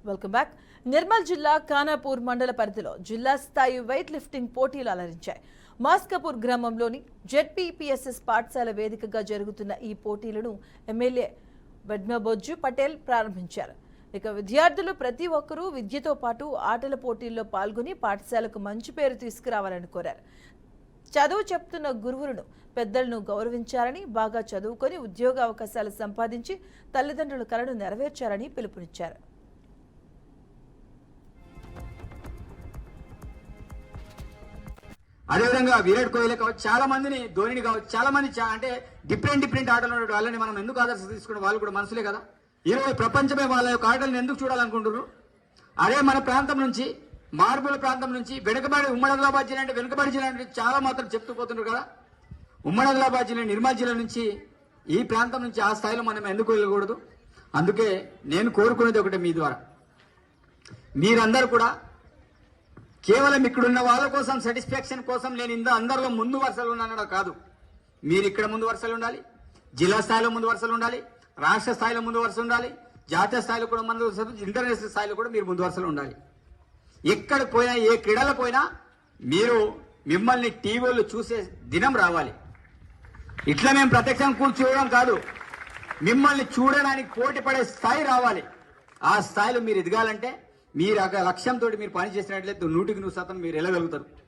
Welcome back. Nirmal జిల్లా ఖానాపూర్ మండల పరిధిలో జిల్లా స్థాయి వెయిట్ లిఫ్టింగ్ పోటీలు అలరించాయి. మాస్కపూర్ గ్రామంలోని జెడ్పీపీఎస్ఎస్ పాఠశాల వేదికగా జరుగుతున్న ఈ పోటీలను ఎమ్మెల్యే బద్మబొజ్జు పటేల్ ప్రారంభించారు. ఇక విద్యార్థులు ప్రతి ఒక్కరూ విద్యతో పాటు ఆటల పోటీల్లో పాల్గొని పాఠశాలకు మంచి పేరు తీసుకురావాలని కోరారు. చదువు చెప్తున్న గురువులను పెద్దలను గౌరవించాలని, బాగా చదువుకొని ఉద్యోగ అవకాశాలు సంపాదించి తల్లిదండ్రుల కలను నెరవేర్చాలని పిలుపునిచ్చారు. అదేవిధంగా విరాట్ కోహ్లీ కావచ్చు, చాలా మందిని, ధోనిని కావచ్చు, చాలా మంది అంటే డిఫరెంట్ ఆటలు ఉన్న వాళ్ళని మనం ఎందుకు ఆదర్శ తీసుకున్న వాళ్ళు కూడా మనసులే కదా. ఈరోజు ప్రపంచమే వాళ్ళ యొక్క ఆటలను ఎందుకు చూడాలనుకుంటున్నారు? అదే మన ప్రాంతం నుంచి, మార్బుల ప్రాంతం నుంచి, వెనుకబడి ఉమ్మడి ఆదిలాబాద్ జిల్లా అంటే వెనుకబడి జిల్లా అంటే చాలా మాత్రం చెప్తూ పోతున్నారు కదా. ఉమ్మడి ఆదిలాబాద్ జిల్లా, నిర్మల్ జిల్లా నుంచి, ఈ ప్రాంతం నుంచి ఆ స్థాయిలో మనం ఎందుకు వెళ్ళకూడదు? అందుకే నేను కోరుకునేది ఒకటి, మీ ద్వారా మీరందరూ కూడా కేవలం ఇక్కడున్న వాళ్ళ కోసం, సాటిస్ఫాక్షన్ కోసం నేను అందరిలో ముందు వరుసలు ఉన్నానో కాదు. మీరు ఇక్కడ ముందు వరుసలు ఉండాలి, జిల్లా స్థాయిలో ముందు వరుసలు ఉండాలి, రాష్ట్ర స్థాయిలో ముందు వరుస ఉండాలి, జాతీయ స్థాయిలో కూడా ముందు వరుసలు, ఇంటర్నేషనల్ స్థాయిలో కూడా మీరు ముందు వరుసలు ఉండాలి. ఎక్కడికి పోయినా, ఏ క్రీడలకు పోయినా మీరు మిమ్మల్ని టీవీలో చూసే దినం రావాలి. ఇట్లా మేము ప్రత్యక్షంగా కూర్చోవడం కాదు, మిమ్మల్ని చూడడానికి పోటీ పడే స్థాయి రావాలి. ఆ స్థాయిలో మీరు ఎదగాలంటే మీరు ఆ లక్ష్యంతో మీరు పని చేసినట్లయితే 100% మీరు వెళ్ళగలుగుతారు.